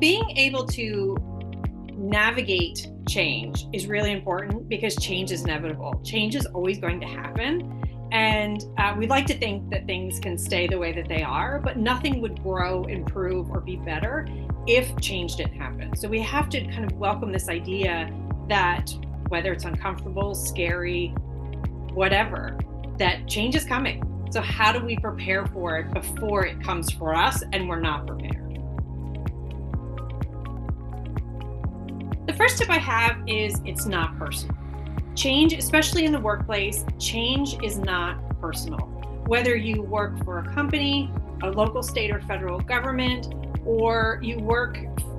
being able to navigate change is really important because change is inevitable. Change is always going to happen. And we like to think that things can stay the way that they are, but nothing would grow, improve, or be better if change didn't happen. So we have to kind of welcome this idea that whether it's uncomfortable, scary, whatever, that change is coming. So how do we prepare for it before it comes for us and we're not prepared? The first tip I have is it's not personal. Change, especially in the workplace, change is not personal. Whether you work for a company, a local, state, or federal government, or you work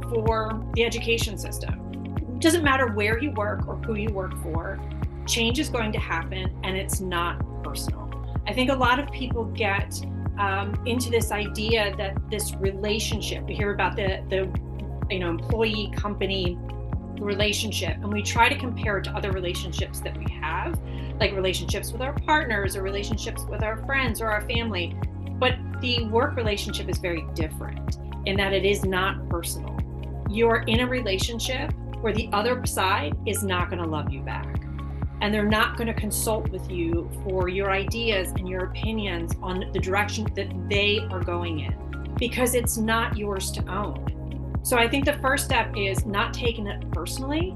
for the education system. It doesn't matter where you work or who you work for, change is going to happen and it's not personal. I think a lot of people get into this idea that this relationship, we hear about the employee company relationship, and we try to compare it to other relationships that we have, like relationships with our partners or relationships with our friends or our family. But the work relationship is very different in that it is not personal. You're in a relationship where the other side is not going to love you back. And they're not going to consult with you for your ideas and your opinions on the direction that they are going in, because it's not yours to own. So I think the first step is not taking it personally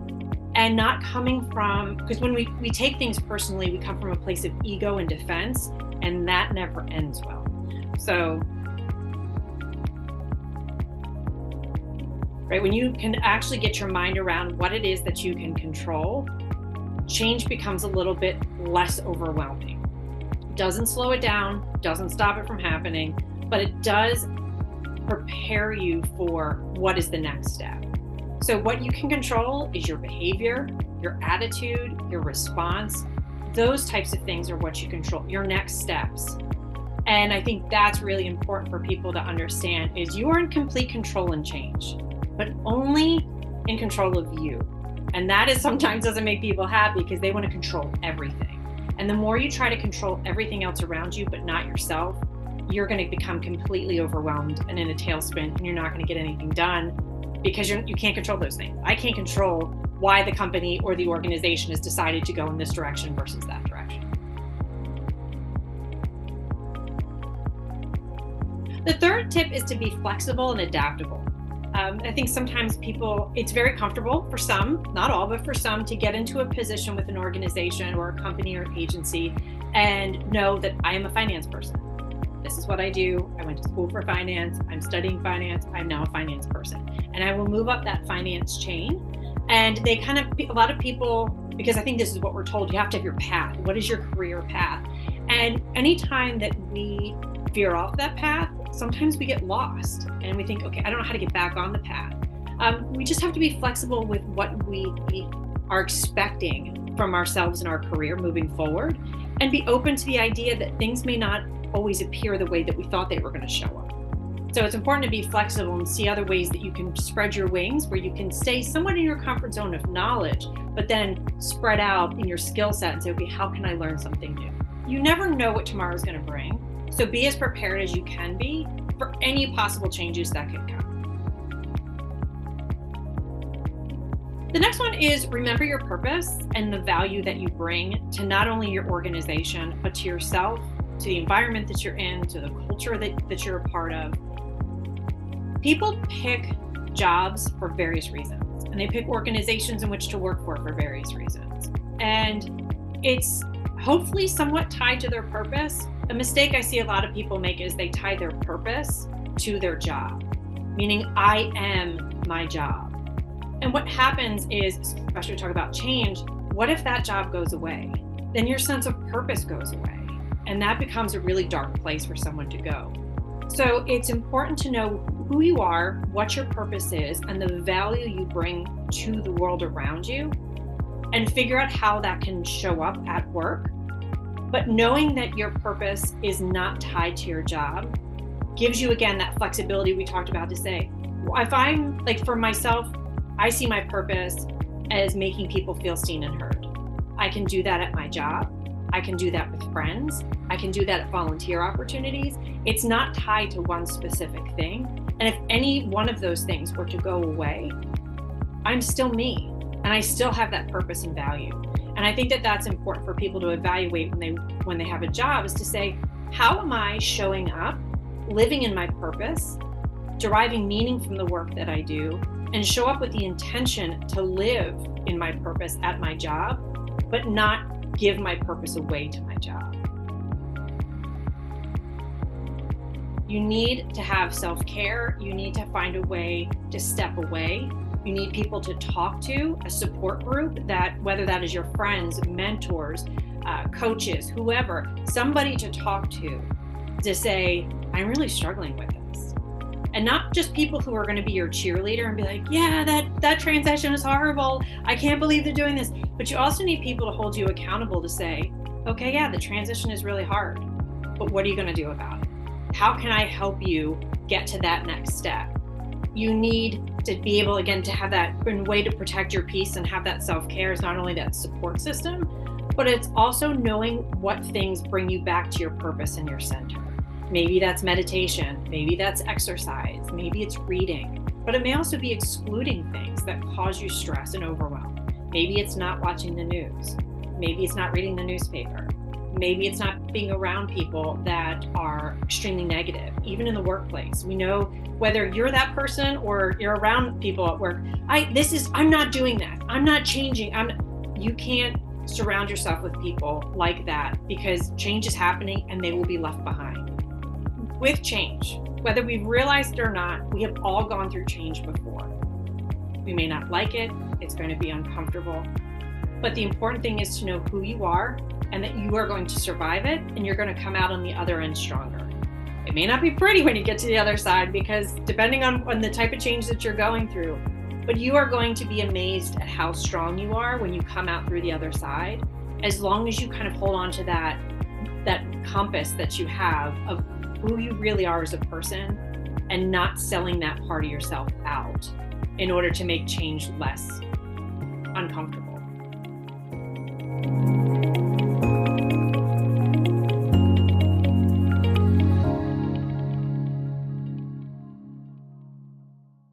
and not coming from, because when we take things personally, we come from a place of ego and defense, and that never ends well. So, right, when you can actually get your mind around what it is that you can control, change becomes a little bit less overwhelming. It doesn't slow it down, doesn't stop it from happening, but it does prepare you for what is the next step. So what you can control is your behavior, your attitude, your response. Those types of things are what you control, your next steps. And I think that's really important for people to understand is you are in complete control and change, but only in control of you. And that is sometimes doesn't make people happy because they want to control everything. And the more you try to control everything else around you, but not yourself, you're going to become completely overwhelmed and in a tailspin, and you're not going to get anything done because you can't control those things. I can't control why the company or the organization has decided to go in this direction versus that direction. The third tip is to be flexible and adaptable. I think sometimes it's very comfortable for some, not all, but for some, to get into a position with an organization or a company or agency and know that I am a finance person. This is what I do. I went to school for finance. I'm studying finance. I'm now a finance person. And I will move up that finance chain. And a lot of people, because I think this is what we're told, you have to have your path. What is your career path? And anytime that we veer off that path, sometimes we get lost and we think, okay, I don't know how to get back on the path. We just have to be flexible with what we are expecting from ourselves in our career moving forward, and be open to the idea that things may not always appear the way that we thought they were going to show up. So it's important to be flexible and see other ways that you can spread your wings, where you can stay somewhat in your comfort zone of knowledge, but then spread out in your skill set and say, okay, how can I learn something new? You never know what tomorrow's going to bring. So be as prepared as you can be for any possible changes that could come. The next one is remember your purpose and the value that you bring to not only your organization, but to yourself, to the environment that you're in, to the culture that you're a part of. People pick jobs for various reasons, and they pick organizations in which to work for various reasons. And it's hopefully somewhat tied to their purpose. A mistake I see a lot of people make is they tie their purpose to their job, meaning I am my job. And what happens is, especially when we talk about change, what if that job goes away? Then your sense of purpose goes away. And that becomes a really dark place for someone to go. So it's important to know who you are, what your purpose is, and the value you bring to the world around you, and figure out how that can show up at work. But knowing that your purpose is not tied to your job gives you, again, that flexibility we talked about to say, if I'm like, for myself, I see my purpose as making people feel seen and heard. I can do that at my job. I can do that with friends. I can do that at volunteer opportunities. It's not tied to one specific thing. And if any one of those things were to go away, I'm still me, and I still have that purpose and value. And I think that that's important for people to evaluate when they have a job, is to say, how am I showing up, living in my purpose, deriving meaning from the work that I do, and show up with the intention to live in my purpose at my job, but not give my purpose away to my job. You need to have self-care. You need to find a way to step away. You need people to talk to, a support group, that whether that is your friends, mentors, coaches, whoever, somebody to talk to say, I'm really struggling with this. And not just people who are going to be your cheerleader and be like, yeah, that transition is horrible. I can't believe they're doing this. But you also need people to hold you accountable to say, okay, yeah, the transition is really hard, but what are you going to do about it? How can I help you get to that next step? You need to be able, again, to have that way to protect your peace and have that self-care is not only that support system, but it's also knowing what things bring you back to your purpose and your center. Maybe that's meditation, maybe that's exercise, maybe it's reading, but it may also be excluding things that cause you stress and overwhelm. Maybe it's not watching the news. Maybe it's not reading the newspaper. Maybe it's not being around people that are extremely negative, even in the workplace. We know whether you're that person or you're around people at work, I'm not doing that. I'm not changing. You can't surround yourself with people like that, because change is happening and they will be left behind. With change, whether we've realized it or not, we have all gone through change before. We may not like it. It's going to be uncomfortable. But the important thing is to know who you are and that you are going to survive it, and you're going to come out on the other end stronger. It may not be pretty when you get to the other side, because depending on the type of change that you're going through, but you are going to be amazed at how strong you are when you come out through the other side, as long as you kind of hold on to that compass that you have of who you really are as a person, and not selling that part of yourself out in order to make change less uncomfortable.